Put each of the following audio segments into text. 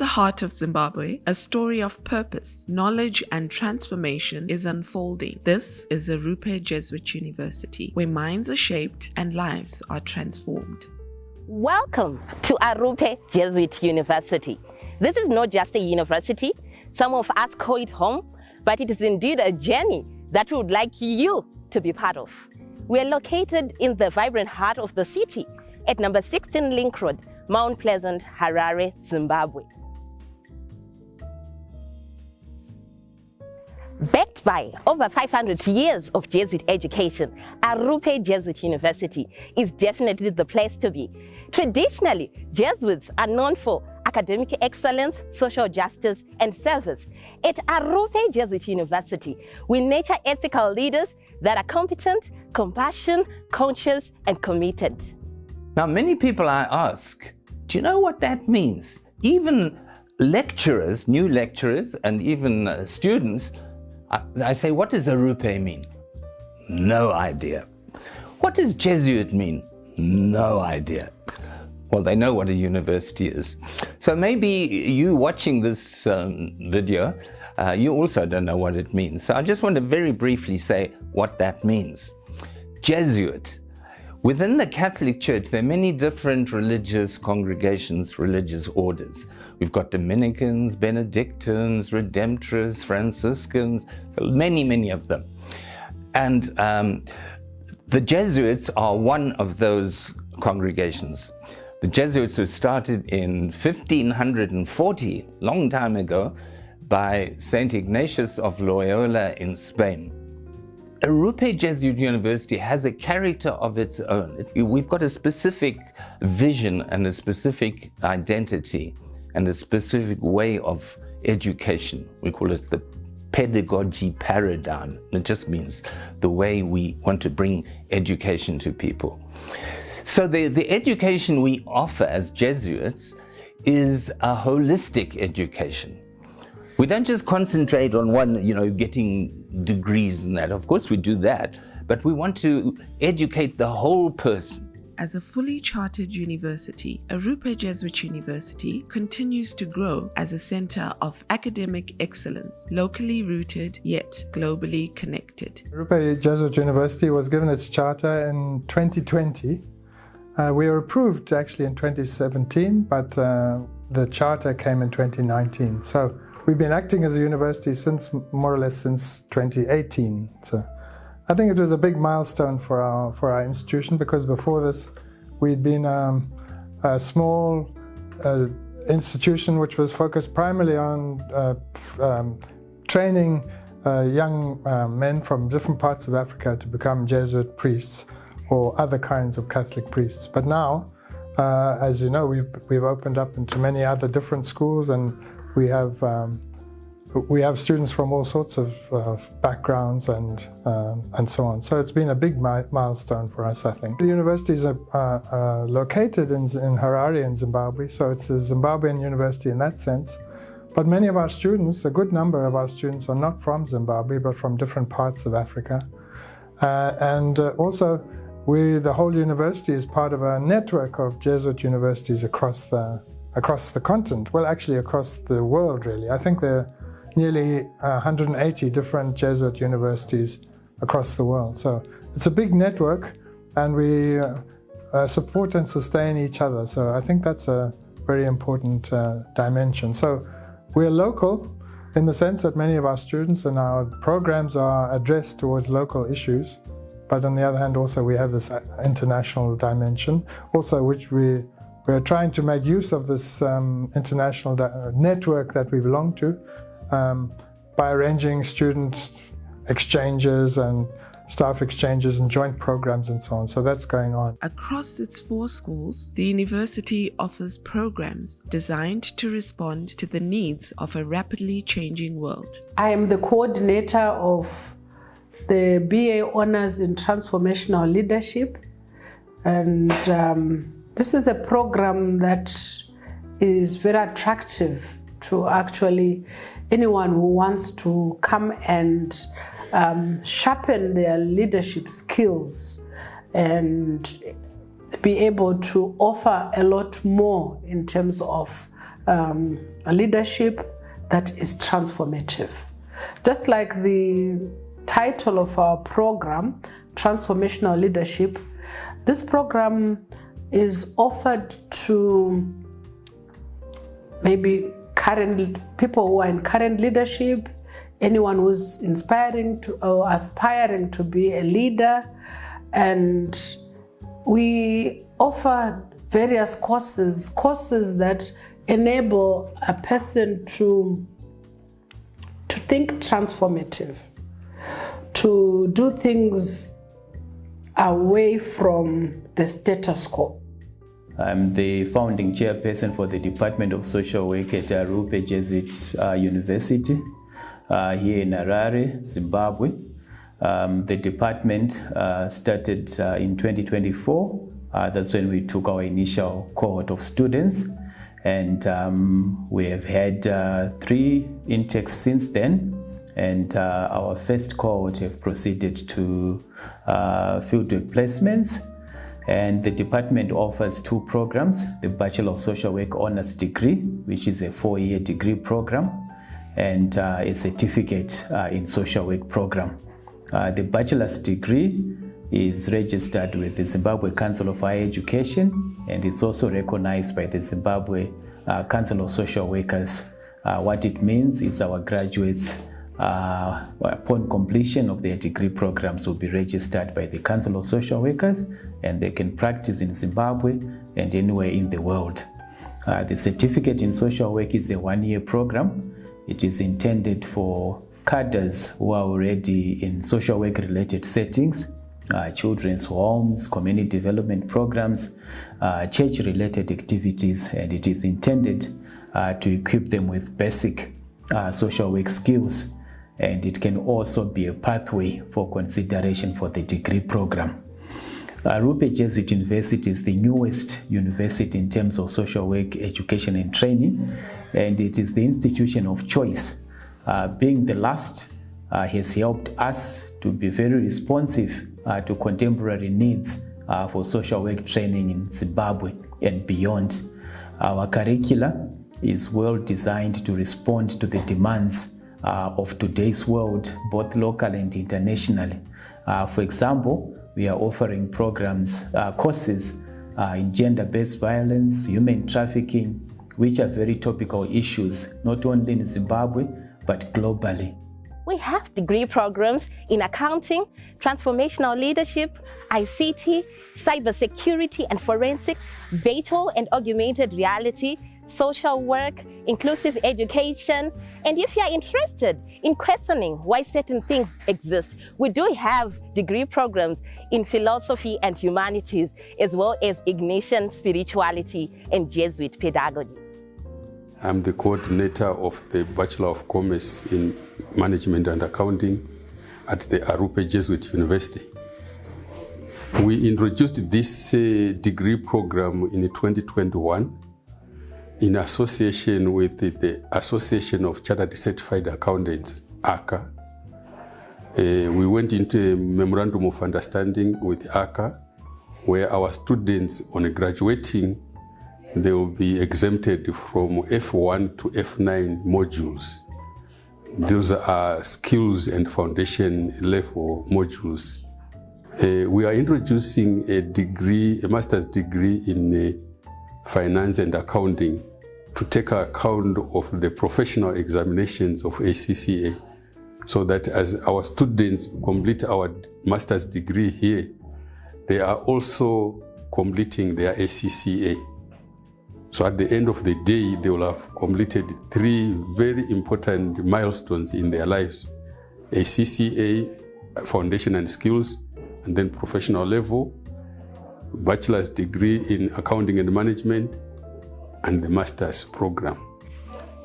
the heart of Zimbabwe, a story of purpose, knowledge, and transformation is unfolding. This is Arrupe Jesuit University, where minds are shaped and lives are transformed. Welcome to Arrupe Jesuit University. This is not just a university. Some of us call it home, but it is indeed a journey that we would like you to be part of. We are located in the vibrant heart of the city at number 16 Link Road, Mount Pleasant, Harare, Zimbabwe. Backed by over 500 years of Jesuit education, Arrupe Jesuit University is definitely the place to be. Traditionally, Jesuits are known for academic excellence, social justice, and service. At Arrupe Jesuit University, we nurture ethical leaders that are competent, compassionate, conscious, and committed. Now, many people I ask, do you know what that means? Even lecturers, new lecturers, and even students, I say, what does Arrupe mean? No idea. What does Jesuit mean? No idea. Well, they know what a university is. So maybe you watching this video, you also don't know what it means. So I just want to very briefly say what that means. Jesuit. Within the Catholic Church, there are many different religious congregations, religious orders. We've got Dominicans, Benedictines, Redemptorists, Franciscans, so many of them. And the Jesuits are one of those congregations. The Jesuits were started in 1540, long time ago, by St. Ignatius of Loyola in Spain. Arrupe Jesuit University has a character of its own. We've got a specific vision and a specific identity and a specific way of education. We call it the pedagogy paradigm. It just means the way we want to bring education to people. So the education we offer as Jesuits is a holistic education. We don't just concentrate on one, getting degrees and that. Of course we do that, but we want to educate the whole person. As a fully chartered university, Arrupe Jesuit University continues to grow as a center of academic excellence, locally rooted yet globally connected. Arrupe Jesuit University was given its charter in 2020. We were approved actually in 2017, but the charter came in 2019. So we've been acting as a university more or less since 2018. So I think it was a big milestone for our institution, because before this we'd been a small institution which was focused primarily on training young men from different parts of Africa to become Jesuit priests or other kinds of Catholic priests. But now, as you know, we've opened up into many other different schools, and we have students from all sorts of backgrounds and so on. So it's been a big milestone for us, I think. The university is located in Harare in Zimbabwe, so it's a Zimbabwean university in that sense. But many of our students, a good number of our students, are not from Zimbabwe, but from different parts of Africa. Also, the whole university is part of a network of Jesuit universities across the continent. Well, actually across the world, really. I think there are nearly 180 different Jesuit universities across the world. So it's a big network, and we support and sustain each other. So I think that's a very important dimension. So we're local in the sense that many of our students and our programs are addressed towards local issues. But on the other hand, also we have this international dimension, also which we're trying to make use of this international network that we belong to by arranging student exchanges and staff exchanges and joint programs and so on. So that's going on. Across its 4 schools, the university offers programs designed to respond to the needs of a rapidly changing world. I am the coordinator of the BA Honours in Transformational Leadership, and this is a program that is very attractive to actually anyone who wants to come and sharpen their leadership skills and be able to offer a lot more in terms of a leadership that is transformative. Just like the title of our program, Transformational Leadership, this program is offered to maybe current people who are in current leadership, anyone who's inspiring to or aspiring to be a leader, and we offer various courses that enable a person to think transformative, to do things away from the status quo. I'm the founding chairperson for the Department of Social Work at Arrupe Jesuit University here in Harare, Zimbabwe. The department started in 2024. That's when we took our initial cohort of students, and we have had 3 intakes since then. And our first cohort have proceeded to fieldwork placements. And the department offers 2 programs, the Bachelor of Social Work Honours degree, which is a 4-year degree program, and a certificate in social work program. The bachelor's degree is registered with the Zimbabwe Council of Higher Education, and it's also recognized by the Zimbabwe Council of Social Workers. What it means is our graduates, upon completion of their degree programs, will be registered by the Council of Social Workers, and they can practice in Zimbabwe and anywhere in the world. The certificate in social work is a 1-year program. It is intended for cadres who are already in social work related settings, children's homes, community development programs, church related activities, and it is intended to equip them with basic social work skills. And it can also be a pathway for consideration for the degree program. Arrupe Jesuit University is the newest university in terms of social work education and training, and it is the institution of choice. Being the last has helped us to be very responsive to contemporary needs for social work training in Zimbabwe and beyond. Our curricula is well designed to respond to the demands of today's world, both local and internationally. For example, we are offering programs, courses in gender-based violence, human trafficking, which are very topical issues, not only in Zimbabwe, but globally. We have degree programs in accounting, transformational leadership, ICT, cybersecurity and forensic, virtual and augmented reality, social work, inclusive education. And if you are interested in questioning why certain things exist, we do have degree programs in philosophy and humanities, as well as Ignatian spirituality and Jesuit pedagogy. I'm the coordinator of the Bachelor of Commerce in Management and Accounting at the Arrupe Jesuit University. We introduced this degree program in 2021 in association with the Association of Chartered Certified Accountants, ACA. We went into a memorandum of understanding with ACA, where our students, on graduating, they will be exempted from F1 to F9 modules. Those are skills and foundation level modules. We are introducing a master's degree in finance and accounting to take account of the professional examinations of ACCA, so that as our students complete our master's degree here, they are also completing their ACCA. So at the end of the day, they will have completed 3 very important milestones in their lives: ACCA, foundation and skills, and then professional level, bachelor's degree in accounting and management, and the master's program.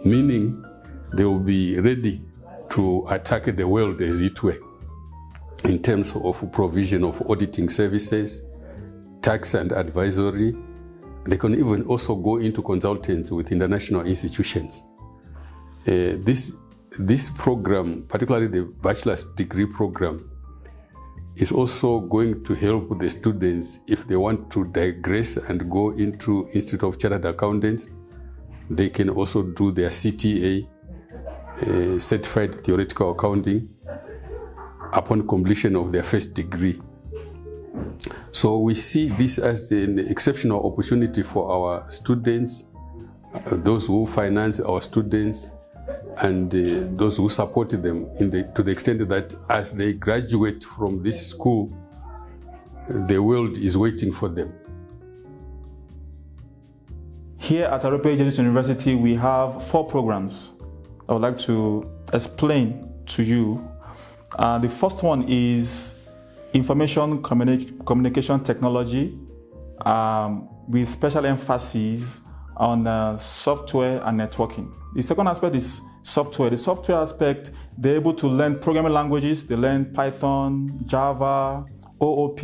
Meaning they will be ready to attack the world, as it were, in terms of provision of auditing services, tax and advisory. They can even also go into consultants with international institutions. This program, particularly the bachelor's degree program, is also going to help the students if they want to digress and go into Institute of Chartered Accountants, They can also do their CTA, Certified Theoretical Accounting, upon completion of their first degree. So we see this as an exceptional opportunity for our students, those who finance our students, and those who support them to the extent that as they graduate from this school, the world is waiting for them. Here at Arrupe Jesuit University, we have 4 programs I would like to explain to you. The first one is Information Communication Technology, with special emphasis on software and networking. The second aspect is software. The software aspect, they're able to learn programming languages. They learn Python, Java, OOP,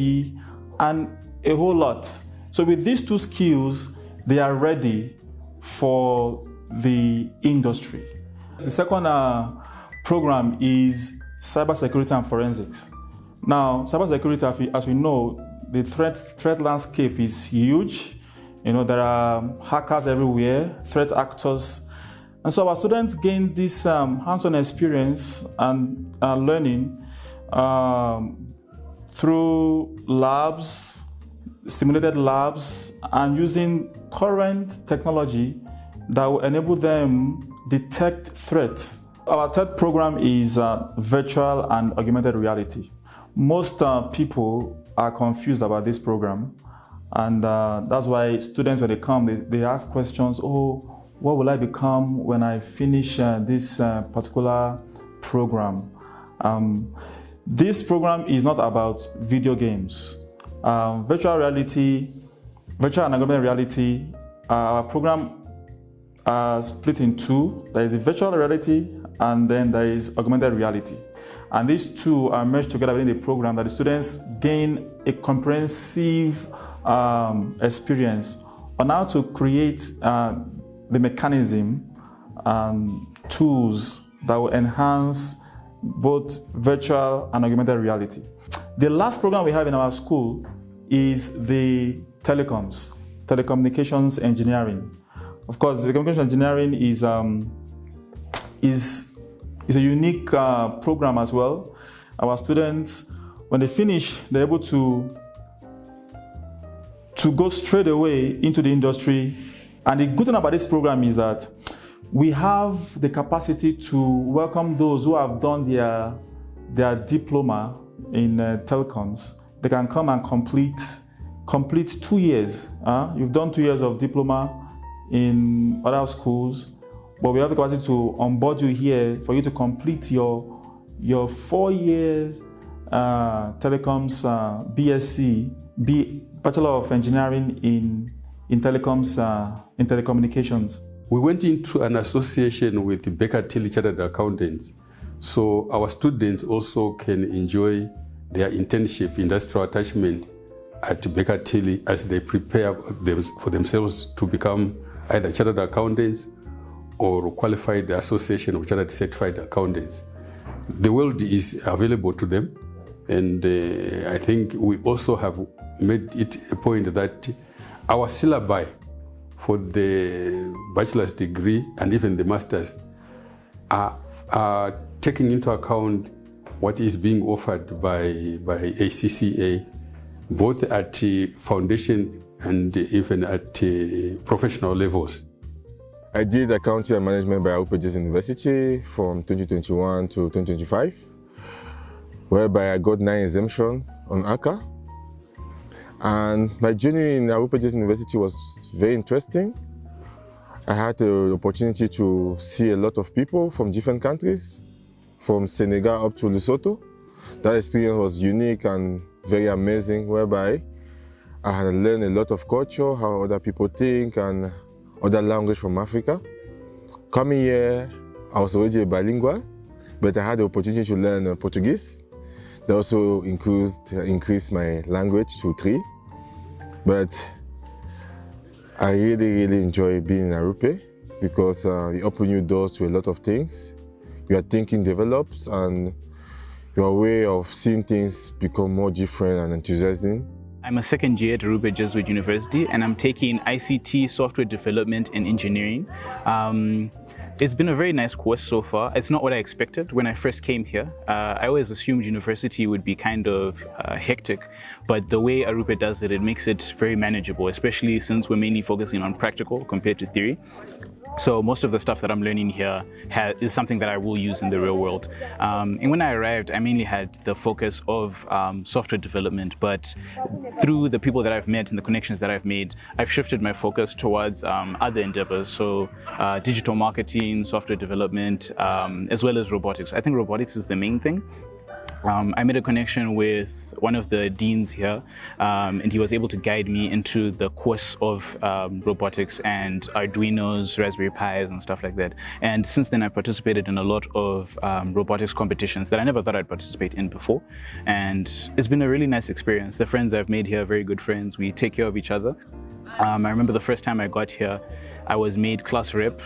and a whole lot. So with these 2 skills, they are ready for the industry. The second program is Cybersecurity and Forensics. Now, cybersecurity, as we know, the threat landscape is huge. You know, there are hackers everywhere, threat actors. And so our students gain this hands-on experience and learning through labs, simulated labs, and using current technology that will enable them detect threats. Our third program is virtual and augmented reality. Most people are confused about this program, and that's why students, when they come, they ask questions. Oh, what will I become when I finish this particular program? This program is not about video games. Virtual and augmented reality, our program are split in 2. There is a virtual reality, and then there is augmented reality. And these 2 are merged together within the program that the students gain a comprehensive experience on how to create the mechanism and tools that will enhance both virtual and augmented reality. The last program we have in our school is the telecommunications engineering. Of course, telecommunications engineering is a unique program as well. Our students, when they finish, they're able to go straight away into the industry. And the good thing about this program is that we have the capacity to welcome those who have done their diploma in telecoms. They can come and complete 2 years. You've done 2 years of diploma in other schools, but we have the capacity to onboard you here for you to complete your 4 years telecoms BSc, Bachelor of Engineering in telecoms, in telecommunications. We went into an association with the Baker Tilly Chartered Accountants, so our students also can enjoy their internship, industrial attachment at Baker Tilly as they prepare for themselves to become either chartered accountants or qualified association of chartered certified accountants. The world is available to them, and I think we also have made it a point that our syllabi for the bachelor's degree and even the master's are taking into account what is being offered by ACCA, both at foundation and even at professional levels. I did accounting and management by Arrupe Jesuit University from 2021 to 2025, whereby I got 9 exemptions on ACA. And my journey in Arrupe Jesuit University was very interesting. I had the opportunity to see a lot of people from different countries, from Senegal up to Lesotho. That experience was unique and very amazing, whereby I had learned a lot of culture, how other people think, and other language from Africa. Coming here, I was already bilingual, but I had the opportunity to learn Portuguese. That also increased my language to 3. But I really enjoy being in Arrupe because it opens you doors to a lot of things. Your thinking develops and your way of seeing things become more different and enthusiastic. I'm a second year at Arrupe Jesuit University, and I'm taking ICT, software development and engineering. It's been a very nice course so far. It's not what I expected when I first came here. I always assumed university would be kind of hectic, but the way Arrupe does it, it makes it very manageable, especially since we're mainly focusing on practical compared to theory. So most of the stuff that I'm learning here is something that I will use in the real world. And when I arrived, I mainly had the focus of software development, but through the people that I've met and the connections that I've made, I've shifted my focus towards other endeavors. So digital marketing, software development, as well as robotics. I think robotics is the main thing. I made a connection with one of the deans here, and he was able to guide me into the course of robotics and Arduinos, Raspberry Pis, and stuff like that. And since then, I participated in a lot of robotics competitions that I never thought I'd participate in before. And it's been a really nice experience. The friends I've made here are very good friends. We take care of each other. I remember the first time I got here, I was made class rep,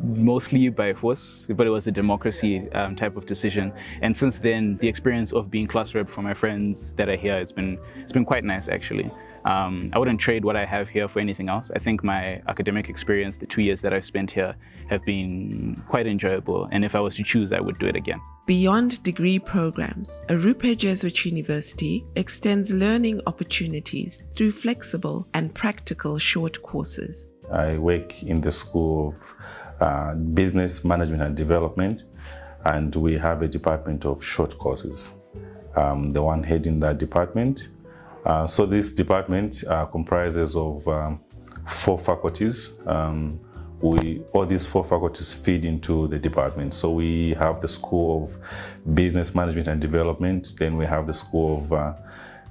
mostly by force, but it was a democracy type of decision. And since then, the experience of being class rep for my friends that are here, it's been quite nice actually. I wouldn't trade what I have here for anything else. I think my academic experience, the 2 years that I've spent here, have been quite enjoyable. And if I was to choose, I would do it again. Beyond degree programs, Arrupe Jesuit University extends learning opportunities through flexible and practical short courses. I work in the School of Business Management and Development, and we have a department of short courses. The one heading that department. So this department comprises of 4 faculties. All these 4 faculties feed into the department. So we have the School of Business Management and Development, then we have the School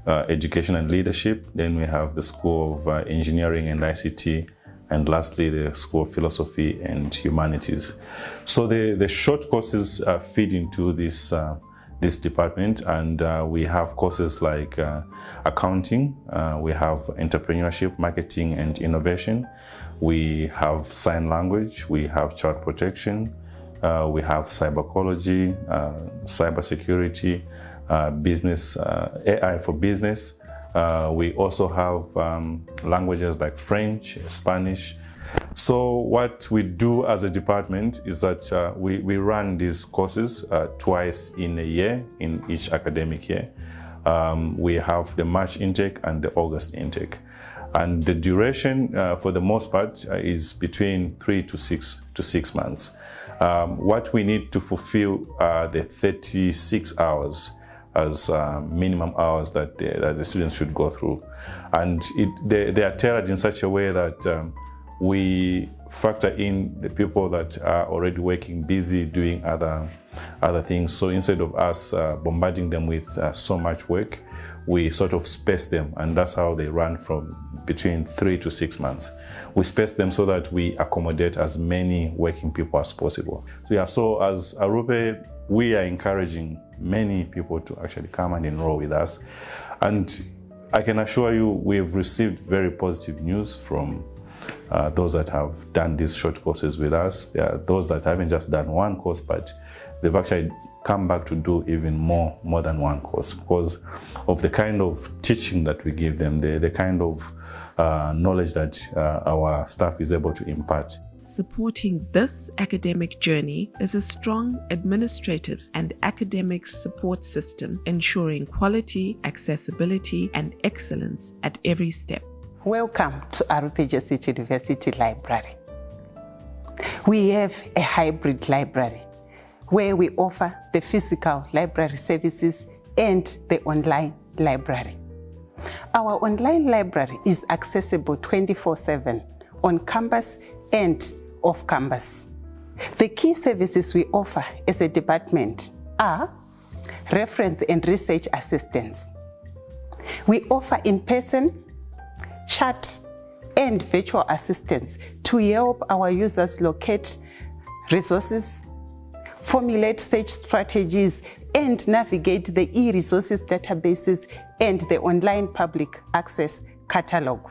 of Education and Leadership, then we have the School of Engineering and ICT, and lastly the School of Philosophy and Humanities. So the short courses feed into this department, and we have courses like accounting, we have entrepreneurship, marketing and innovation, we have sign language, we have child protection, we have cybercology, cybersecurity, business, AI for business. We also have languages like French, Spanish. So what we do as a department is that we run these courses twice in a year, in each academic year. We have the March intake and the August intake. And the duration, for the most part, is between 3 to 6 months. What we need to fulfill are the 36 hours as minimum hours that the students should go through. And they are tailored in such a way that we factor in the people that are already working, busy doing other things. So instead of us bombarding them with so much work, we sort of space them, and that's how they run from between 3 to 6 months. We space them so that we accommodate as many working people as possible. So as Arrupe, we are encouraging many people to actually come and enroll with us. And I can assure you, we've received very positive news from those that have done these short courses with us. There are those that haven't just done one course, but they've actually come back to do even more than one course because of the kind of teaching that we give them, the kind of knowledge that our staff is able to impart. Supporting this academic journey is a strong administrative and academic support system ensuring quality, accessibility, and excellence at every step. Welcome to Arrupe Jesuit University Library. We have a hybrid library where we offer the physical library services and the online library. Our online library is accessible 24/7 on campus and off campus. The key services we offer as a department are reference and research assistance. We offer in-person, chat, and virtual assistance to help our users locate resources, formulate search strategies, and navigate the e-resources databases and the online public access catalog.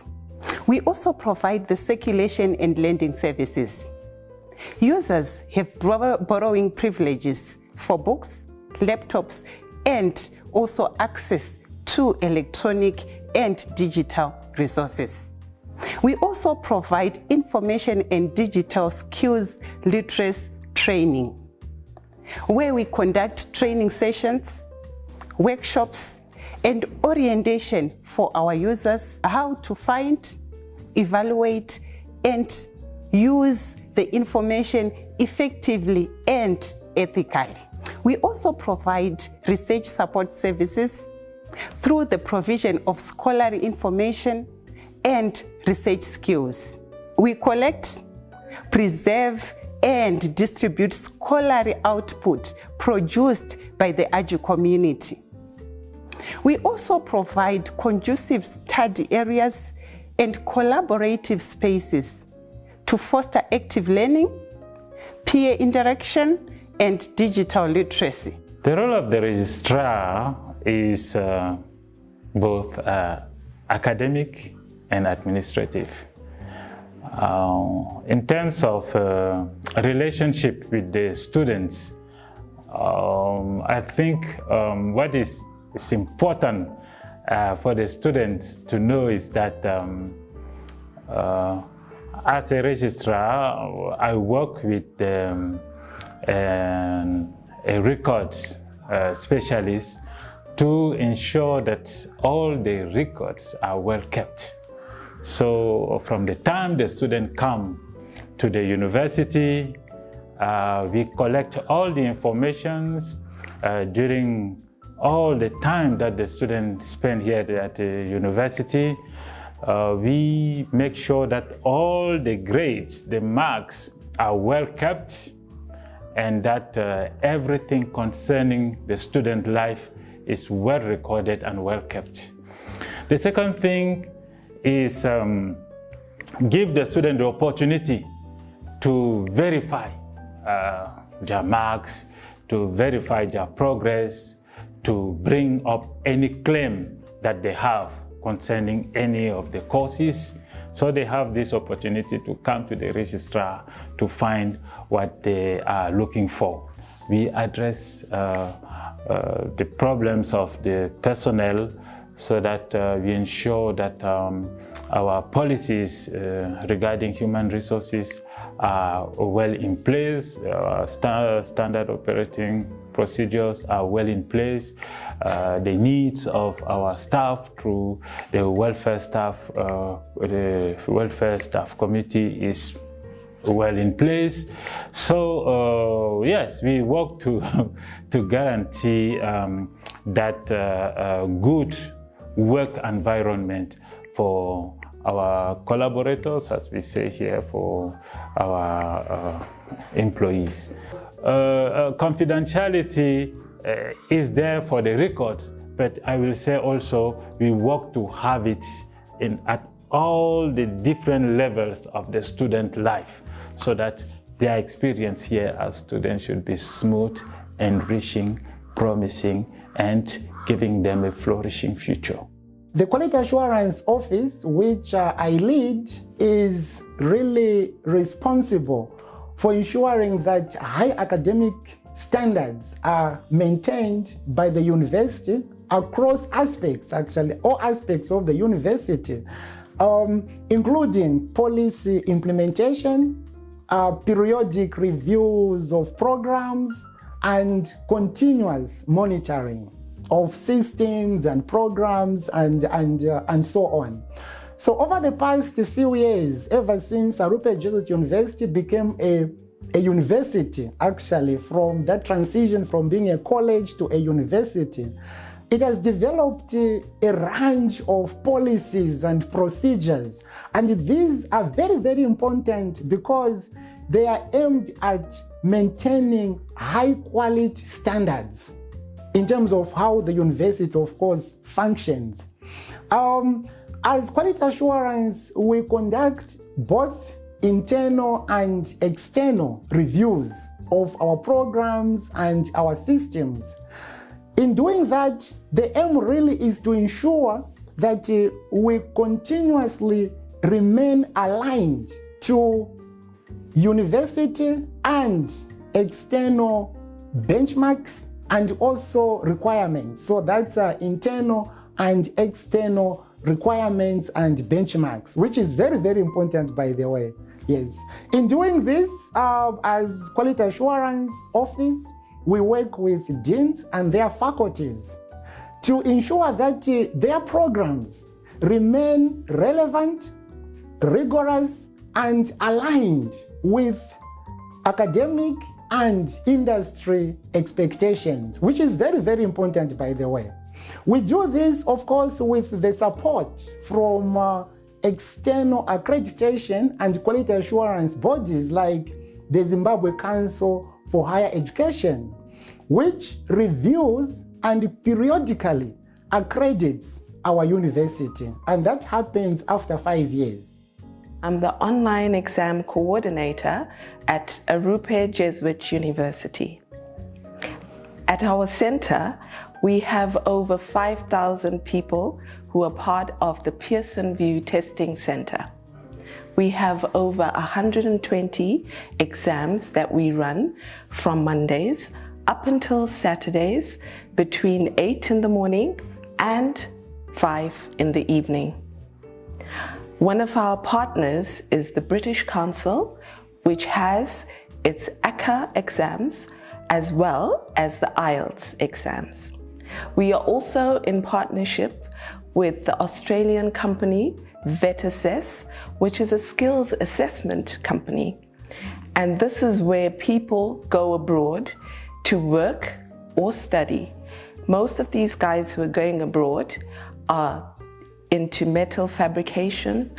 We also provide the circulation and lending services. Users have borrowing privileges for books, laptops, and also access to electronic and digital resources. We also provide information and digital skills literacy training, where we conduct training sessions, workshops, and orientation for our users how to find, evaluate, and use the information effectively and ethically. We also provide research support services through the provision of scholarly information and research skills. We collect, preserve, and distribute scholarly output produced by the Aju community. We also provide conducive study areas and collaborative spaces to foster active learning, peer interaction, and digital literacy. The role of the registrar is both academic and administrative. In terms of relationship with the students, I think what is important for the students to know is that as a registrar, I work with a records specialist to ensure that all the records are well kept. So from the time the student come to the university, we collect all the informations during all the time that the student spend here at the university. We make sure that all the grades, the marks are well kept, and that everything concerning the student life is well recorded and well kept. The second thing is give the student the opportunity to verify their marks, to verify their progress, to bring up any claim that they have concerning any of the courses. So they have this opportunity to come to the registrar to find what they are looking for. We address the problems of the personnel so that we ensure that our policies regarding human resources are well in place, standard operating procedures are well in place, the needs of our staff through the welfare staff committee is well in place. So yes, we work to guarantee that good work environment for our collaborators, as we say here, for our employees. Confidentiality is there for the records, but I will say also we work to have it at all the different levels of the student life, so that their experience here as students should be smooth, enriching, promising, and giving them a flourishing future. The Quality Assurance Office, which I lead, is really responsible for ensuring that high academic standards are maintained by the university across aspects, actually, all aspects of the university, including policy implementation, periodic reviews of programs, and continuous monitoring of systems and programs and so on. So over the past few years, ever since Arrupe Jesuit University became a university, actually, from that transition from being a college to a university, it has developed a range of policies and procedures. And these are very, very important because they are aimed at maintaining high quality standards in terms of how the university, of course, functions. As quality assurance, we conduct both internal and external reviews of our programs and our systems. In doing that, the aim really is to ensure that we continuously remain aligned to university and external benchmarks and also requirements. So that's internal and external requirements and benchmarks, which is very, very important, by the way. Yes. In doing this, as Quality Assurance Office, we work with deans and their faculties to ensure that their programs remain relevant, rigorous, and aligned with academic and industry expectations, which is very, very important, by the way. We do this, of course, with the support from external accreditation and quality assurance bodies like the Zimbabwe Council for Higher Education, which reviews and periodically accredits our university, and that happens after 5 years. I'm the online exam coordinator at Arrupe Jesuit University. At our center, we have over 5,000 people who are part of the Pearson VUE Testing Center. We have over 120 exams that we run from Mondays up until Saturdays between 8 in the morning and 5 in the evening. One of our partners is the British Council, which has its ACCA exams as well as the IELTS exams. We are also in partnership with the Australian company VetAssess, which is a skills assessment company. And this is where people go abroad to work or study. Most of these guys who are going abroad are into metal fabrication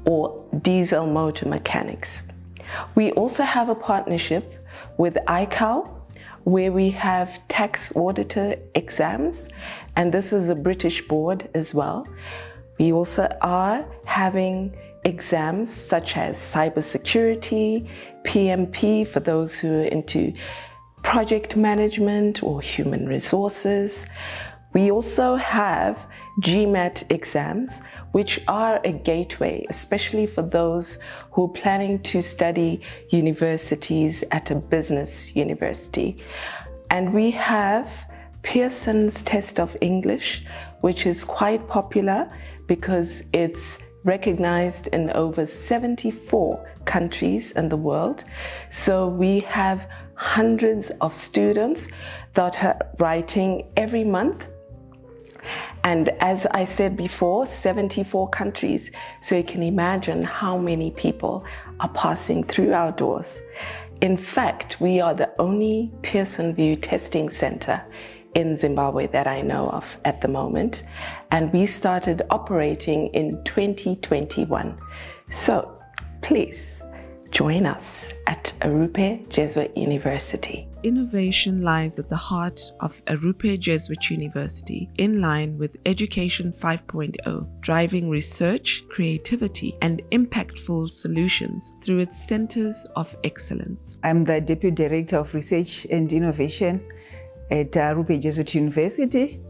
or diesel motor mechanics. We also have a partnership with ICAO, where we have tax auditor exams, and this is a British board as well. We also are having exams such as cybersecurity, PMP for those who are into project management or human resources. We also have GMAT exams, which are a gateway, especially for those who are planning to study universities at a business university. And we have Pearson's Test of English, which is quite popular because it's recognized in over 74 countries in the world. So we have hundreds of students that are writing every month. And as I said before, 74 countries. So you can imagine how many people are passing through our doors. In fact, we are the only Pearson VUE testing center in Zimbabwe that I know of at the moment. And we started operating in 2021. So please join us at Arrupe Jesuit University. Innovation lies at the heart of Arrupe Jesuit University, in line with Education 5.0, driving research, creativity, and impactful solutions through its centers of excellence. I'm the Deputy Director of Research and Innovation at Arrupe Jesuit University.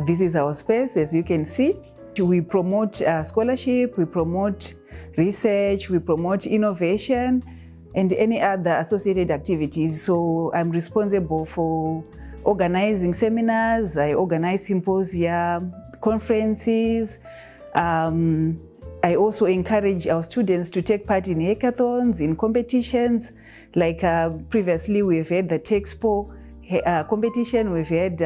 This is our space, as you can see. We promote scholarship, we promote research, we promote innovation, and any other associated activities. So I'm responsible for organizing seminars, I organize symposia, conferences. I also encourage our students to take part in hackathons, in competitions. Like previously we've had the Texpo competition, we've had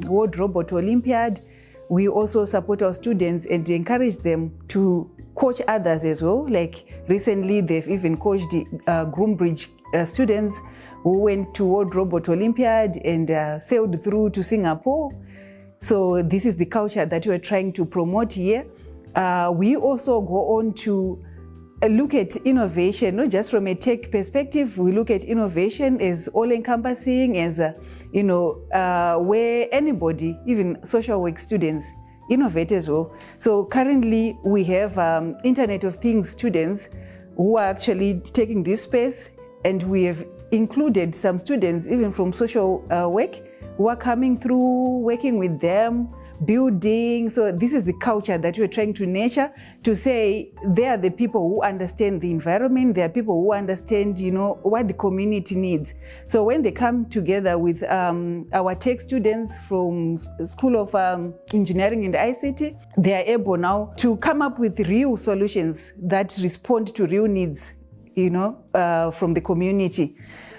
World Robot Olympiad. We also support our students and encourage them to coach others as well. Like recently, they've even coached the Groombridge students who went to World Robot Olympiad and sailed through to Singapore. So this is the culture that we're trying to promote here. We also go on to look at innovation, not just from a tech perspective. We look at innovation as all-encompassing, as where anybody, even social work students, innovate as well. So currently we have Internet of Things students who are actually taking this space, and we have included some students even from social work who are coming through, working with them. building. So this is the culture that we're trying to nurture, to say they are the people who understand the environment, they are people who understand, what the community needs. So when they come together with our tech students from School of Engineering and ICT, they are able now to come up with real solutions that respond to real needs, from the community.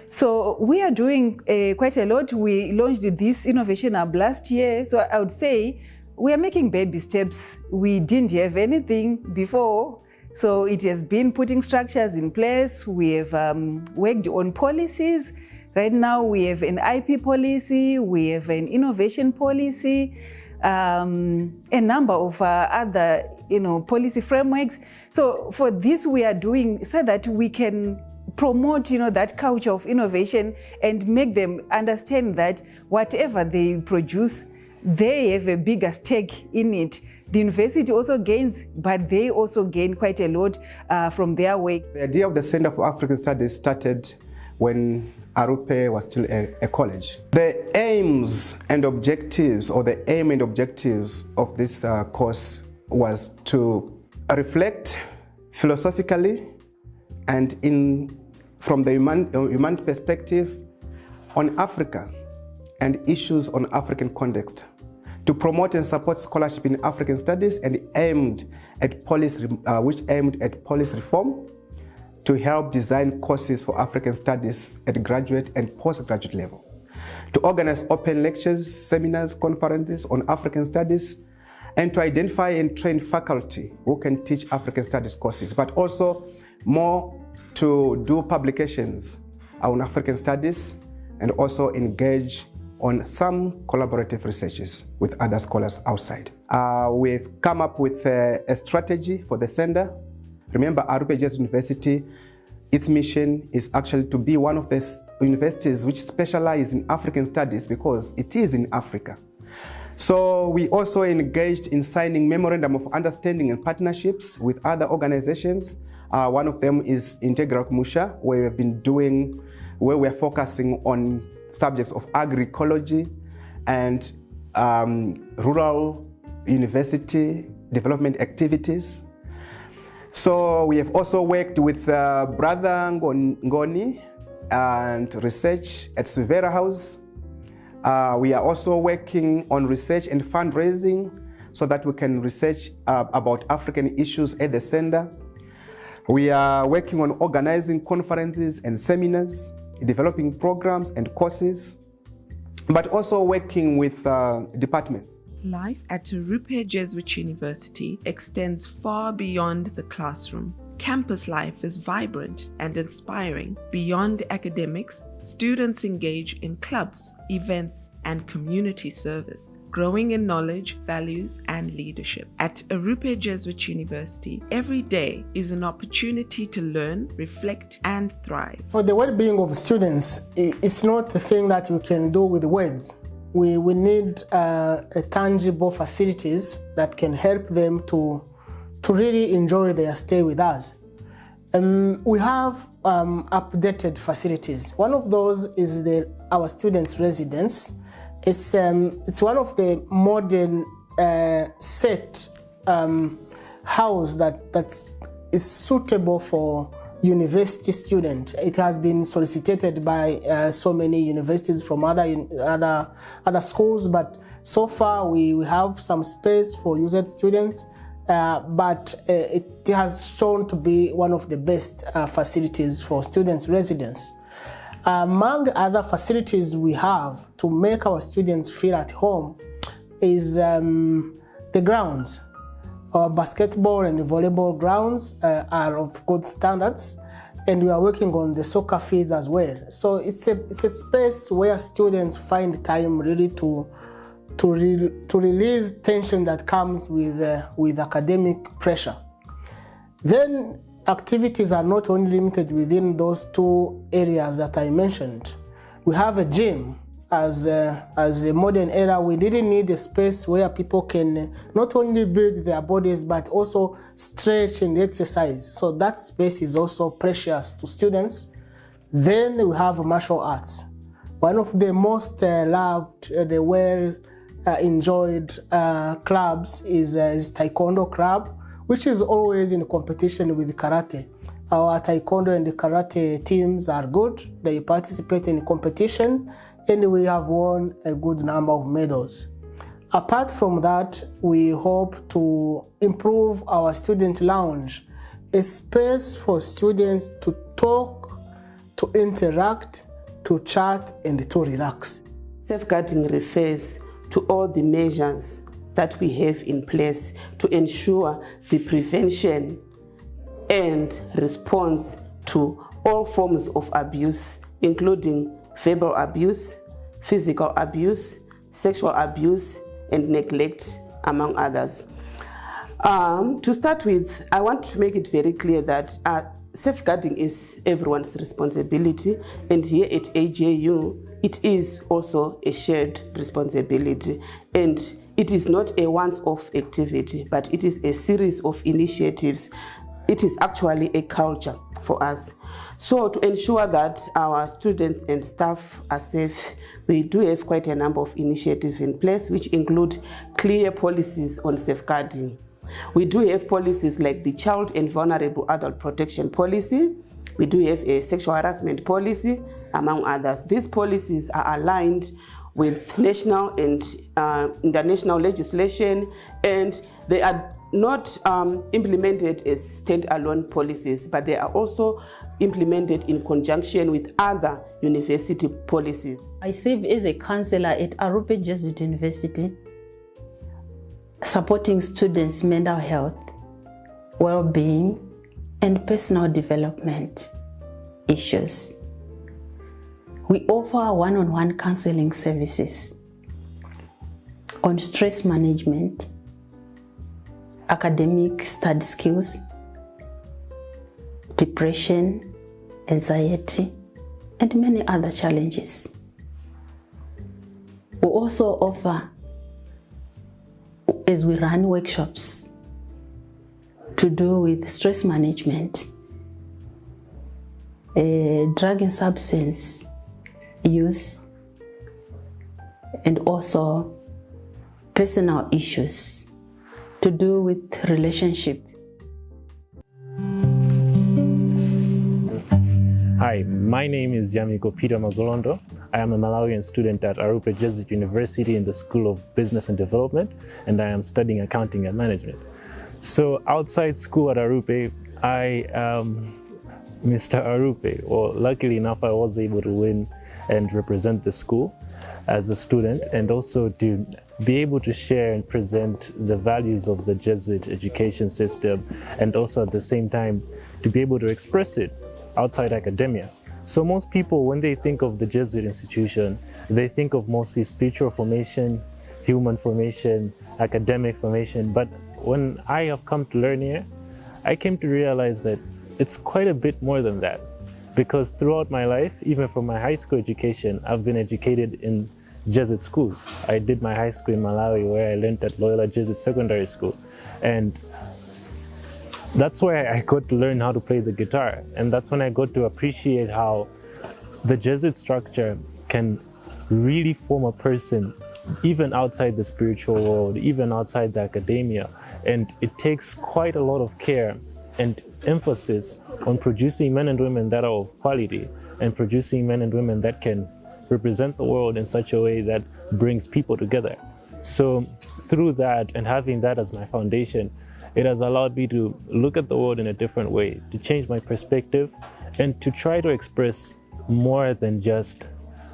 So we are doing quite a lot. We launched this Innovation Hub last year. So I would say we are making baby steps. We didn't have anything before. So it has been putting structures in place. We have worked on policies. Right now we have an IP policy, we have an innovation policy, a number of other policy frameworks. So for this we are doing so that we can promote that culture of innovation and make them understand that whatever they produce, they have a bigger stake in it. The university also gains, but they also gain quite a lot from their work. The idea of the Center for African Studies started when Arrupe was still a college. The aims and objectives, or the aim and objectives of this course was to reflect philosophically and from the human perspective on Africa and issues on African context, to promote and support scholarship in African studies and which aimed at policy reform, to help design courses for African studies at graduate and postgraduate level, to organize open lectures, seminars, conferences on African studies, and to identify and train faculty who can teach African studies courses, but also more to do publications on African studies and also engage on some collaborative researches with other scholars outside. We've come up with a strategy for the center. Remember, Arrupe Jesuit University, its mission is actually to be one of the universities which specialize in African studies because it is in Africa. So we also engaged in signing memorandum of understanding and partnerships with other organizations. One of them is Integral Musha, where we're focusing on subjects of agroecology and rural university development activities. So we have also worked with Brother Ngoni and research at Suvera House. We are also working on research and fundraising so that we can research about African issues at the center. We are working on organizing conferences and seminars, developing programs and courses, but also working with departments. Life at Arrupe Jesuit University extends far beyond the classroom. Campus life is vibrant and inspiring. Beyond academics, students engage in clubs, events, and community service, growing in knowledge, values, and leadership. At Arrupe Jesuit University, every day is an opportunity to learn, reflect, and thrive. For the well-being of students, it's not a thing that we can do with words. We need tangible facilities that can help them to really enjoy their stay with us. We have updated facilities. One of those is our student residence. It's one of the modern set house that is suitable for university student. It has been solicited by so many universities from other schools, but so far we have some space for UZ students, but it has shown to be one of the best facilities for students' residence. Among other facilities we have to make our students feel at home is the grounds. Our basketball and volleyball grounds are of good standards, and we are working on the soccer fields as well. So it's a space where students find time really to release tension that comes with academic pressure. Then activities are not only limited within those two areas that I mentioned. We have a gym. As a modern era, we really need a space where people can not only build their bodies but also stretch and exercise. So that space is also precious to students. Then we have martial arts. One of the most loved, the enjoyed clubs is Taekwondo club, which is always in competition with karate. Our Taekwondo and karate teams are good. They participate in competition, and we have won a good number of medals. Apart from that, we hope to improve our student lounge, a space for students to talk, to interact, to chat, and to relax. Safeguarding refers to all the measures that we have in place to ensure the prevention and response to all forms of abuse, including verbal abuse, physical abuse, sexual abuse, and neglect, among others. To start with, I want to make it very clear that safeguarding is everyone's responsibility, and here at AJU, it is also a shared responsibility. And it is not a once-off activity, but it is a series of initiatives. It is actually a culture for us. So to ensure that our students and staff are safe, we do have quite a number of initiatives in place, which include clear policies on safeguarding. We do have policies like the Child and Vulnerable Adult Protection Policy. We do have a sexual harassment policy, among others. These policies are aligned with national and international legislation, and they are not implemented as standalone policies, but they are also implemented in conjunction with other university policies. I serve as a counselor at Arrupe Jesuit University, supporting students' mental health, well-being, and personal development issues. We offer one-on-one counseling services on stress management, academic study skills, depression, anxiety, and many other challenges. We also offer, as we run workshops to do with stress management, drug and substance use, and also personal issues to do with relationship. Hi, my name is Yamiko Peter Magolondo. I am a Malawian student at Arrupe Jesuit University in the School of Business and Development, and I am studying accounting and management. So outside school at Arrupe, I am Mr. Arrupe. Well, luckily enough, I was able to win and represent the school as a student, and also to be able to share and present the values of the Jesuit education system, and also at the same time to be able to express it outside academia. So most people, when they think of the Jesuit institution, they think of mostly spiritual formation, human formation, academic formation. But when I have come to learn here, I came to realize that it's quite a bit more than that. Because throughout my life, even from my high school education, I've been educated in Jesuit schools. I did my high school in Malawi, where I learned at Loyola Jesuit Secondary School. And that's where I got to learn how to play the guitar. And that's when I got to appreciate how the Jesuit structure can really form a person, even outside the spiritual world, even outside the academia. And it takes quite a lot of care and emphasis on producing men and women that are of quality, and producing men and women that can represent the world in such a way that brings people together. So through that, and having that as my foundation, it has allowed me to look at the world in a different way, to change my perspective, and to try to express more than just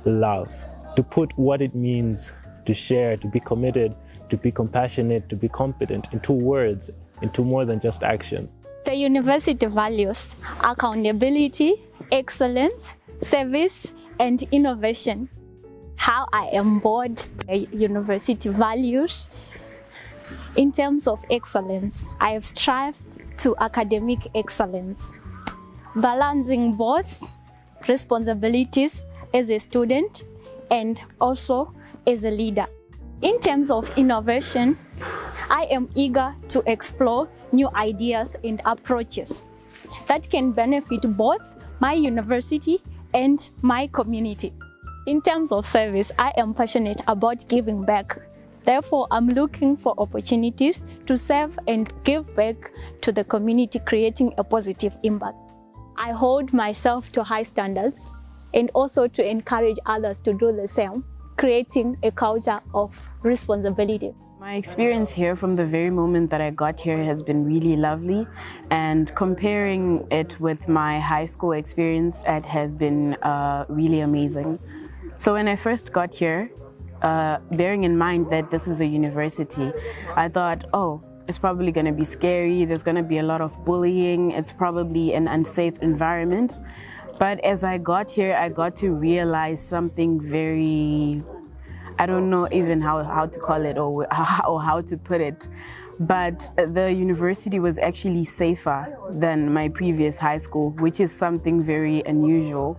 love, to put what it means to share, to be committed, to be compassionate, to be competent into words, into more than just actions. The university values accountability, excellence, service, and innovation. How I embody the university values. In terms of excellence, I have strived to academic excellence, balancing both responsibilities as a student and also as a leader. In terms of innovation, I am eager to explore new ideas and approaches that can benefit both my university and my community. In terms of service, I am passionate about giving back Therefore, I'm looking for opportunities to serve and give back to the community, creating a positive impact. I hold myself to high standards and also to encourage others to do the same, creating a culture of responsibility. My experience here from the very moment that I got here has been really lovely, and comparing it with my high school experience, it has been really amazing. So when I first got here, bearing in mind that this is a university, I thought, oh, it's probably going to be scary, there's going to be a lot of bullying, it's probably an unsafe environment. But as I got here, I got to realize something very, I don't know even how to call it or how to put it, but the university was actually safer than my previous high school, which is something very unusual.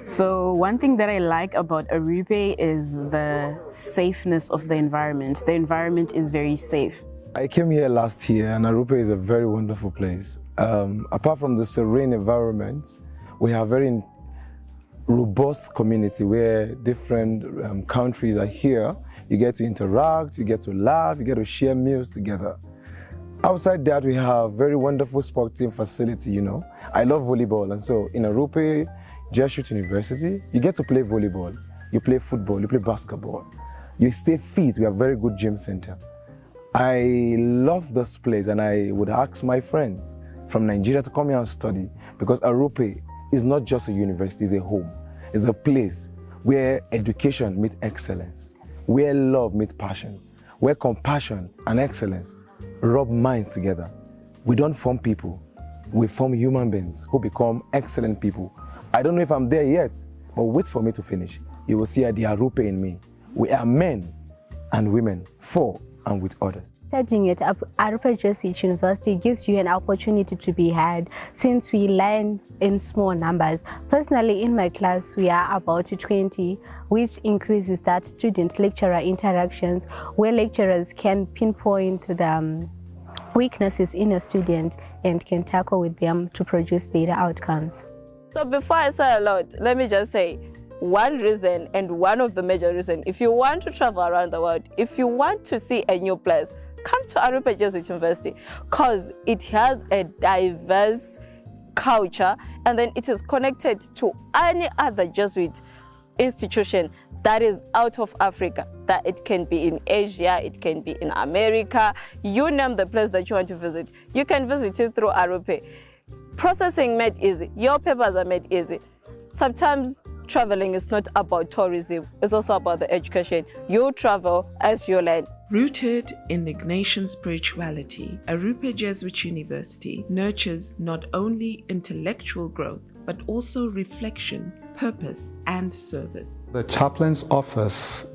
So one thing that I like about Arrupe is the safeness of the environment. The environment is very safe. I came here last year, and Arrupe is a very wonderful place. Apart from the serene environment, we have very robust community where different countries are here. You get to interact, you get to laugh, you get to share meals together. Outside that, we have very wonderful sporting facility, you know. I love volleyball, and so in Arrupe Jesuit University, you get to play volleyball, you play football, you play basketball. You stay fit, we have a very good gym center. I love this place, and I would ask my friends from Nigeria to come here and study, because Arrupe is not just a university, it's a home. It's a place where education meets excellence, where love meets passion, where compassion and excellence rub minds together. We don't form people, we form human beings who become excellent people. I don't know if I'm there yet, but wait for me to finish. You will see the Arrupe in me. We are men and women for and with others. Studying at Arrupe Jesuit University gives you an opportunity to be heard, since we learn in small numbers. Personally, in my class, we are about 20, which increases that student-lecturer interactions, where lecturers can pinpoint the weaknesses in a student and can tackle with them to produce better outcomes. So before I say a lot, let me just say, one reason, and one of the major reasons, if you want to travel around the world, if you want to see a new place, come to Arrupe Jesuit University, because it has a diverse culture, and then it is connected to any other Jesuit institution that is out of Africa. That it can be in Asia, it can be in America, you name the place that you want to visit, you can visit it through Arrupe. Processing made easy, your papers are made easy. Sometimes traveling is not about tourism, it's also about the education. You travel as you learn. Rooted in Ignatian spirituality, Arrupe Jesuit University nurtures not only intellectual growth, but also reflection, purpose, and service. The chaplain's office,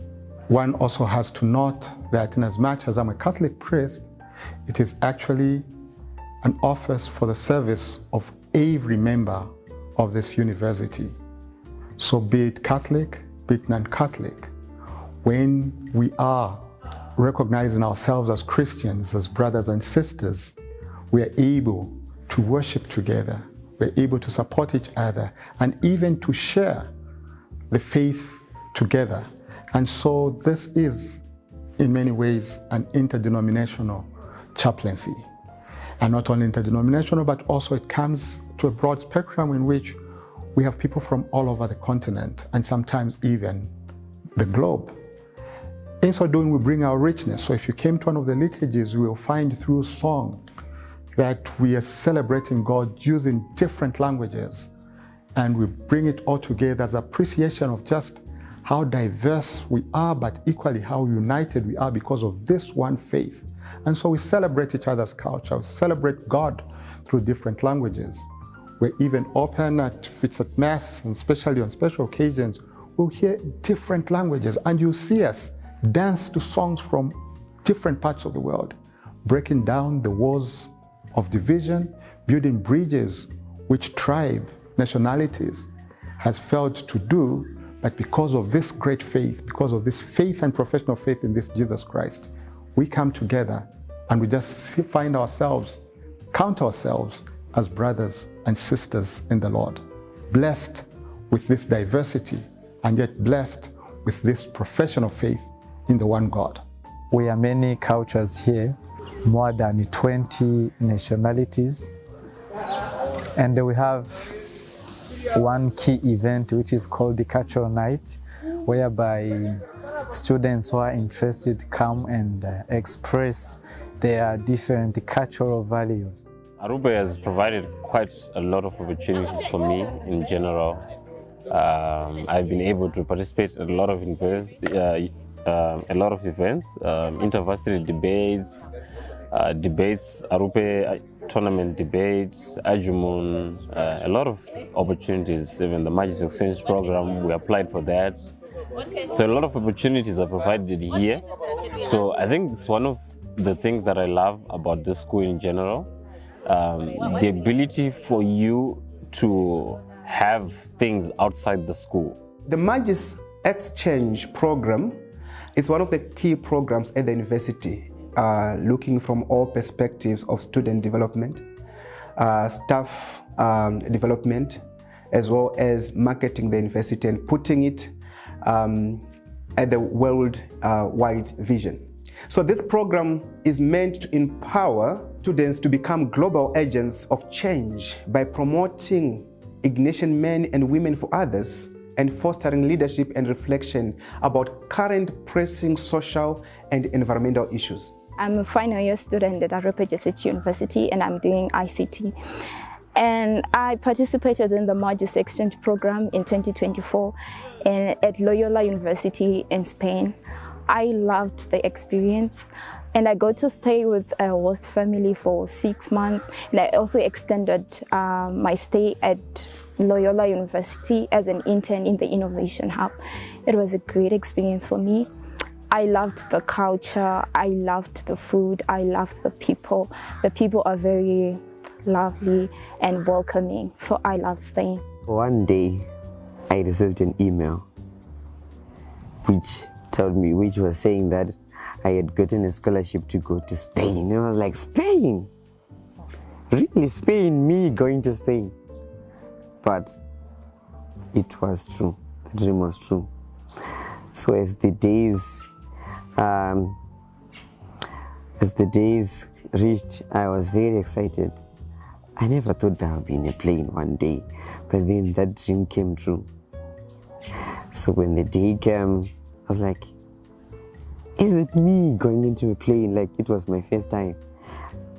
one also has to note that in as much as I'm a Catholic priest, it is actually an office for the service of every member of this university. So be it Catholic, be it non-Catholic, when we are recognizing ourselves as Christians, as brothers and sisters, we are able to worship together, we're able to support each other, and even to share the faith together. And so this is, in many ways, an interdenominational chaplaincy. And not only interdenominational, but also it comes to a broad spectrum in which we have people from all over the continent, and sometimes even the globe. In so doing, we bring our richness. So if you came to one of the liturgies, you will find through song that we are celebrating God using different languages, and we bring it all together as appreciation of just how diverse we are, but equally how united we are because of this one faith. And so we celebrate each other's culture, we celebrate God through different languages. We're even open at if at Mass, and especially on special occasions, we'll hear different languages, and you'll see us dance to songs from different parts of the world, breaking down the walls of division, building bridges which tribe, nationalities has failed to do, but because of this great faith, because of this faith and professional faith in this Jesus Christ, we come together and we just find ourselves, count ourselves as brothers and sisters in the Lord, blessed with this diversity and yet blessed with this profession of faith in the one God. We are many cultures here, more than 20 nationalities. And we have one key event which is called the Cultural Night, whereby students who are interested come and express their different cultural values. Arrupe has provided quite a lot of opportunities for me in general. I've been able to participate in a lot of events, intervarsity debates, Arrupe tournament debates, Ajumun, a lot of opportunities. Even the Magis Exchange program, we applied for that. So a lot of opportunities are provided here. So I think it's one of the things that I love about this school in general. The ability for you to have things outside the school. The Magis Exchange program is one of the key programs at the university, looking from all perspectives of student development, staff development, as well as marketing the university and putting it at the world-wide vision. So this program is meant to empower students to become global agents of change by promoting ignition men and women for others and fostering leadership and reflection about current pressing social and environmental issues. I'm a final year student at Arrupe Jesuit University and I'm doing ICT. And I participated in the Magis Exchange program in 2024 at Loyola University in Spain. I loved the experience and I got to stay with a host family for 6 months, and I also extended my stay at Loyola University as an intern in the Innovation Hub. It was a great experience for me. I loved the culture, I loved the food, I loved the people. The people are very lovely and welcoming, so I love Spain. One day I received an email which was saying that I had gotten a scholarship to go to Spain. And I was like, Spain? Really, Spain? Me going to Spain? But it was true. The dream was true. So as the days reached, I was very excited. I never thought that I would be in a plane one day, but then that dream came true. So when the day came, I was like, is it me going into a plane? Like, it was my first time.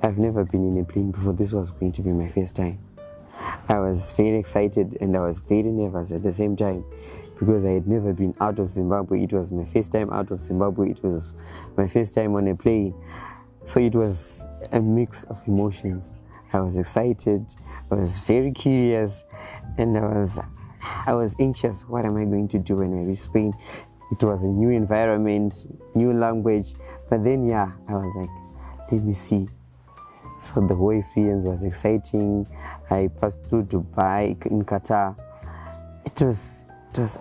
I've never been in a plane before. This was going to be my first time. I was very excited and I was very nervous at the same time because I had never been out of Zimbabwe. It was my first time out of Zimbabwe. It was my first time on a plane. So it was a mix of emotions. I was excited, I was very curious, and I was anxious. What am I going to do when I reach Spain? It was a new environment, new language, but then I was like, let me see. So the whole experience was exciting. I passed through Dubai, in Qatar. It was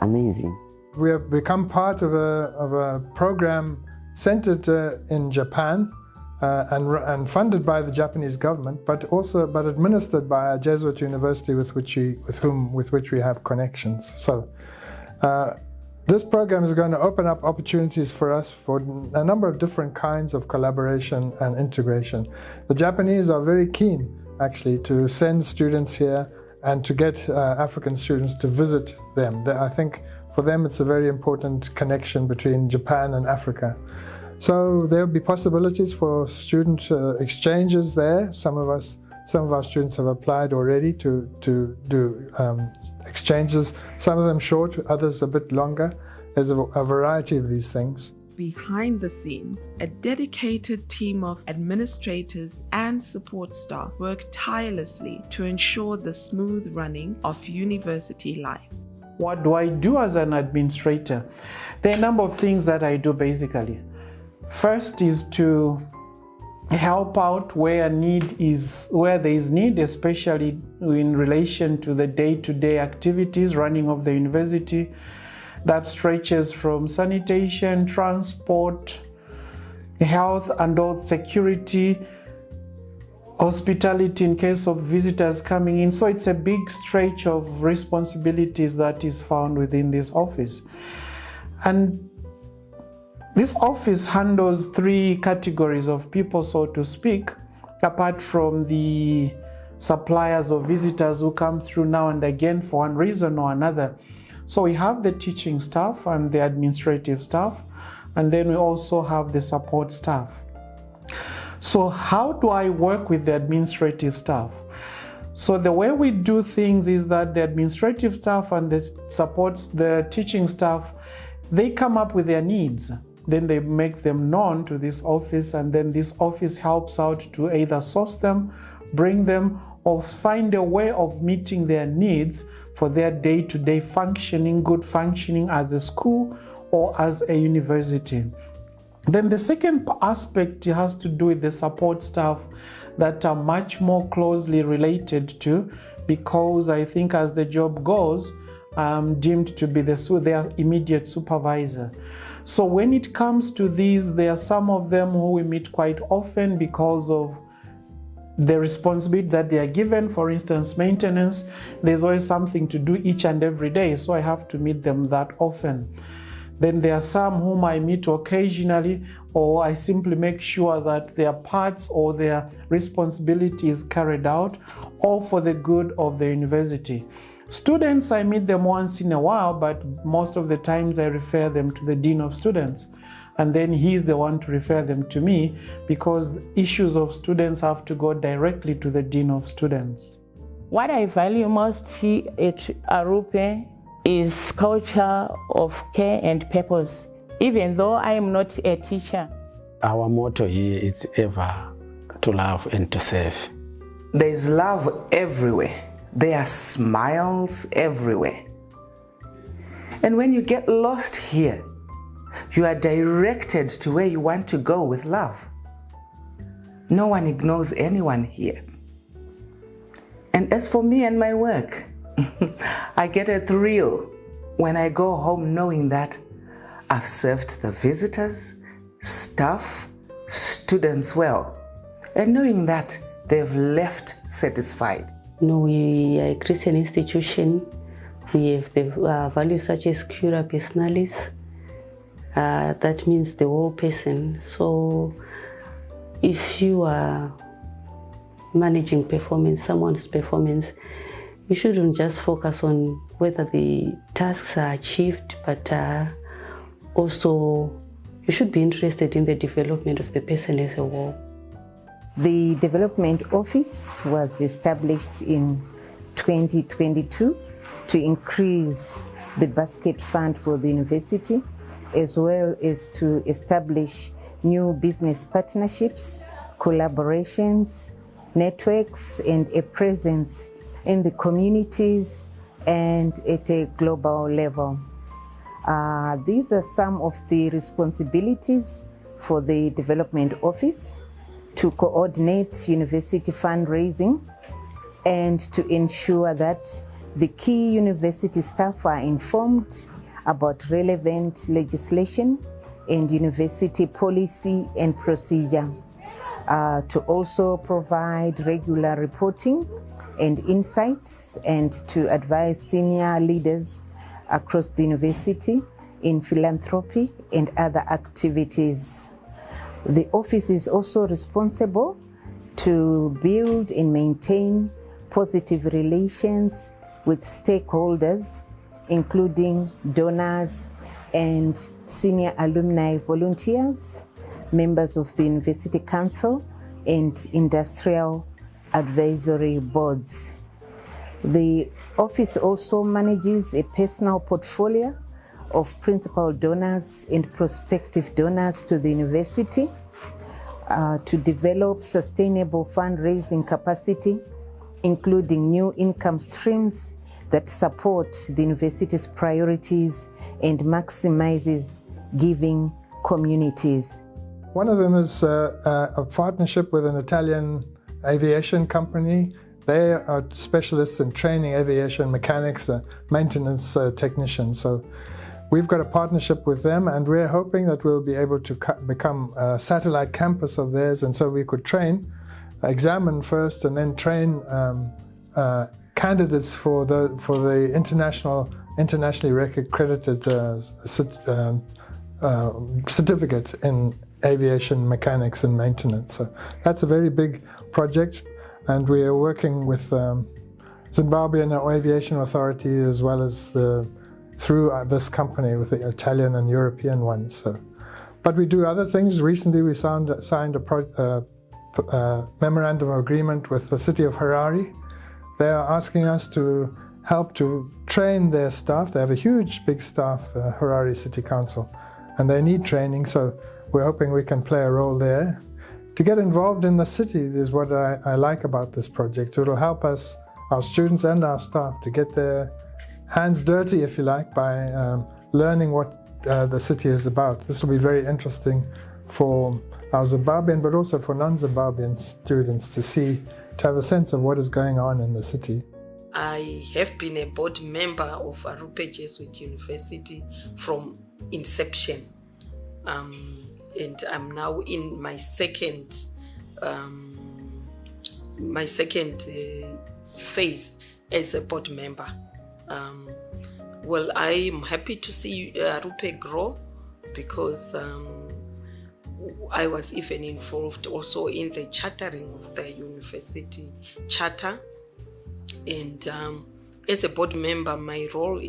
amazing. We have become part of a program centered in Japan and funded by the Japanese government, but administered by a Jesuit university with which we have connections. So this program is going to open up opportunities for us for a number of different kinds of collaboration and integration. The Japanese are very keen, actually, to send students here and to get African students to visit them. I think for them it's a very important connection between Japan and Africa. So there'll be possibilities for student exchanges there. Some of our students have applied already to do exchanges, some of them short, others a bit longer. There's a variety of these things. Behind the scenes, a dedicated team of administrators and support staff work tirelessly to ensure the smooth running of university life. What do I do as an administrator? There are a number of things that I do basically. First is to help out where there is need, especially in relation to the day-to-day activities running of the university. That stretches from sanitation, transport, health and health security, hospitality in case of visitors coming in. So it's a big stretch of responsibilities that is found within this office. And This office handles 3 categories of people, so to speak, apart from the suppliers or visitors who come through now and again for one reason or another. So we have the teaching staff and the administrative staff, and then we also have the support staff. So how do I work with the administrative staff? So the way we do things is that the administrative staff and the teaching staff, they come up with their needs. Then they make them known to this office, and then this office helps out to either source them, bring them, or find a way of meeting their needs for their day-to-day functioning, good functioning as a school or as a university. Then the second aspect has to do with the support staff that are much more closely related to, because I think as the job goes, deemed to be their immediate supervisor. So when it comes to these, there are some of them who we meet quite often because of the responsibility that they are given. For instance, maintenance, there's always something to do each and every day, so I have to meet them that often. Then there are some whom I meet occasionally, or I simply make sure that their parts or their responsibility is carried out, all for the good of the university. Students, I meet them once in a while, but most of the times I refer them to the Dean of Students. And then he's the one to refer them to me, because issues of students have to go directly to the Dean of Students. What I value most here at Arrupe is culture of care and purpose, even though I am not a teacher. Our motto here is ever to love and to serve. There is love everywhere. There are smiles everywhere. And when you get lost here, you are directed to where you want to go with love. No one ignores anyone here. And as for me and my work, I get a thrill when I go home knowing that I've served the visitors, staff, students well, and knowing that they've left satisfied. No, we are a Christian institution. We have the values such as cura personalis. That means the whole person. So if you are managing performance, someone's performance, you shouldn't just focus on whether the tasks are achieved, but also you should be interested in the development of the person as a whole. The Development Office was established in 2022 to increase the basket fund for the university, as well as to establish new business partnerships, collaborations, networks, and a presence in the communities and at a global level. These are some of the responsibilities for the Development Office: to coordinate university fundraising and to ensure that the key university staff are informed about relevant legislation and university policy and procedure, to also provide regular reporting and insights, and to advise senior leaders across the university in philanthropy and other activities. The office is also responsible to build and maintain positive relations with stakeholders, including donors and senior alumni volunteers, members of the University Council, and industrial advisory boards. The office also manages a personal portfolio of principal donors and prospective donors to the university to develop sustainable fundraising capacity, including new income streams that support the university's priorities and maximizes giving communities. One of them is a partnership with an Italian aviation company. They are specialists in training aviation mechanics, maintenance technicians. So we've got a partnership with them, and we're hoping that we'll be able to become a satellite campus of theirs, and so we could examine first, and then train candidates for the internationally accredited certificate in aviation mechanics and maintenance. So that's a very big project, and we are working with Zimbabwean Aviation Authority as well as through this company with the Italian and European ones. So, but we do other things. Recently we signed a memorandum of agreement with the city of Harare. They are asking us to help to train their staff. They have a huge, big staff, Harare City Council, and they need training, so we're hoping we can play a role there. To get involved in the city is what I like about this project. It will help us, our students and our staff, to get their hands dirty, if you like, by learning what the city is about. This will be very interesting for our Zimbabwean, but also for non-Zimbabwean students to have a sense of what is going on in the city. I have been a board member of Arrupe Jesuit University from inception, and I'm now in my second phase as a board member. Well, I'm happy to see Arrupe grow, because I was even involved also in the chartering of the university charter. And as a board member, our role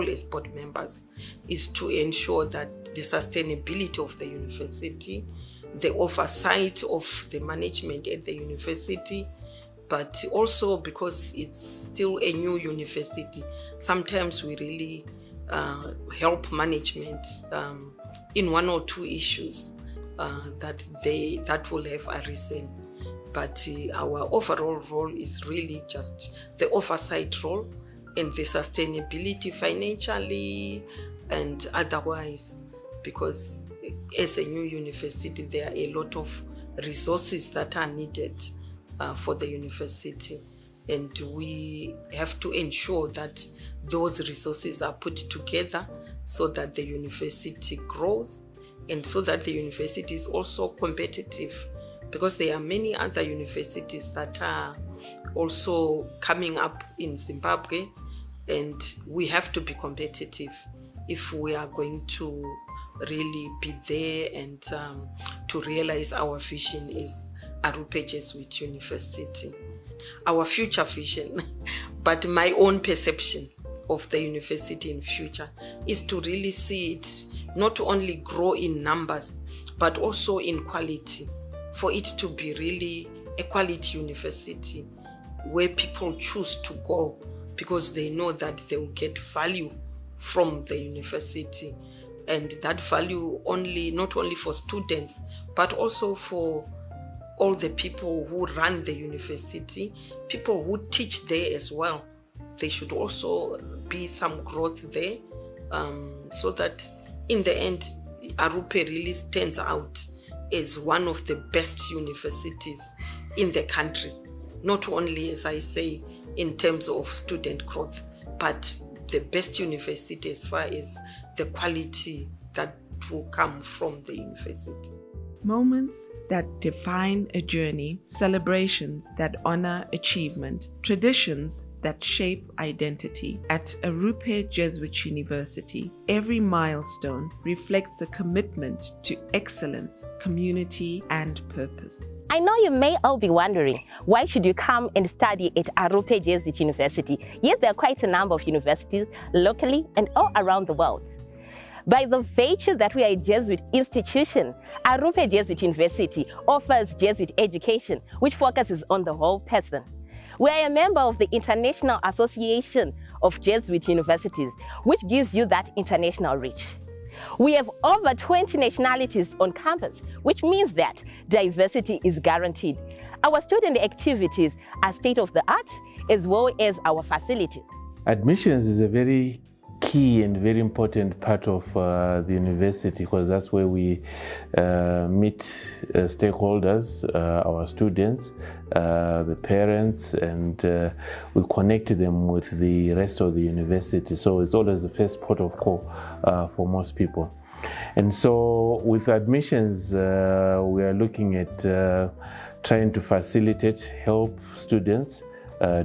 as board members is to ensure that the sustainability of the university, the oversight of the management at the university, but also because it's still a new university, sometimes we really help management in one or two issues that will have arisen. But our overall role is really just the oversight role and the sustainability financially and otherwise, because as a new university, there are a lot of resources that are needed for the university, and we have to ensure that those resources are put together so that the university grows and so that the university is also competitive, because there are many other universities that are also coming up in Zimbabwe, and we have to be competitive if we are going to really be there and to realize our vision is Arrupe Jesuit University. Our future vision, but my own perception of the university in future is to really see it not only grow in numbers, but also in quality, for it to be really a quality university where people choose to go because they know that they will get value from the university, and that value not only for students, but also for all the people who run the university, people who teach there as well. There should also be some growth there, so that in the end, Arrupe really stands out as one of the best universities in the country. Not only, as I say, in terms of student growth, but the best university as far as the quality that will come from the university. Moments that define a journey, celebrations that honor achievement, traditions that shape identity. At Arrupe Jesuit University, every milestone reflects a commitment to excellence, community, and purpose. I know you may all be wondering, why should you come and study at Arrupe Jesuit University? Yes, there are quite a number of universities locally and all around the world. By the virtue that we are a Jesuit institution, Arrupe Jesuit University offers Jesuit education, which focuses on the whole person. We are a member of the International Association of Jesuit Universities, which gives you that international reach. We have over 20 nationalities on campus, which means that diversity is guaranteed. Our student activities are state-of-the-art, as well as our facilities. Admissions is a very key and very important part of the university, because that's where we meet stakeholders, our students, the parents, and we connect them with the rest of the university. So it's always the first port of call for most people. And so with admissions, we are looking at trying to facilitate, help students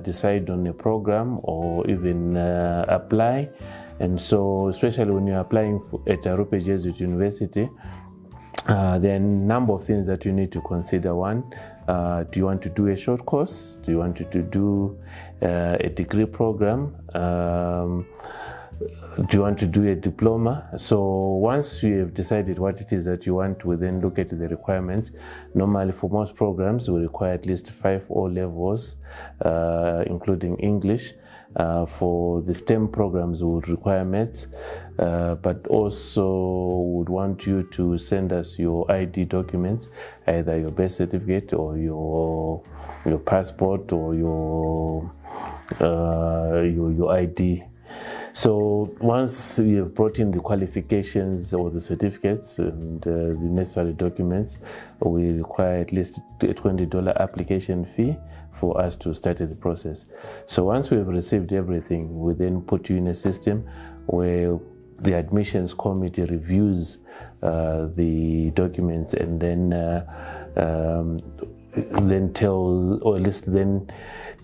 decide on a program or even apply. And so, especially when you're applying at Arrupe Jesuit University, there are a number of things that you need to consider. One, do you want to do a short course? Do you want to do a degree program? Do you want to do a diploma? So once you have decided what it is that you want, we then look at the requirements. Normally for most programs, we require at least 5 O-levels, including English. For the STEM programs, we would require maths, but also would want you to send us your ID documents, either your birth certificate or your passport or your ID. So once you have brought in the qualifications or the certificates and the necessary documents, we require at least a $20 application fee for us to start the process. So once we've received everything, we then put you in a system where the admissions committee reviews the documents and then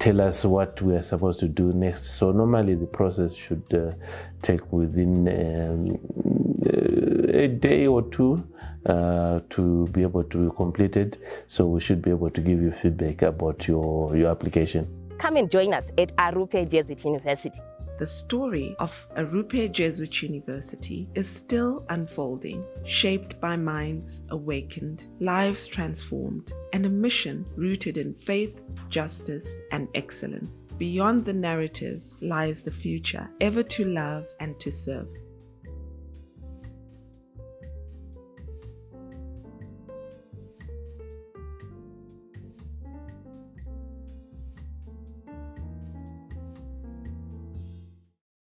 tell us what we are supposed to do next. So normally the process should take within a day or two to be able to be completed. So we should be able to give you feedback about your application. Come and join us at Arrupe Jesuit University. The story of Arrupe Jesuit University is still unfolding, shaped by minds awakened, lives transformed, and a mission rooted in faith, justice, and excellence. Beyond the narrative lies the future, ever to love and to serve.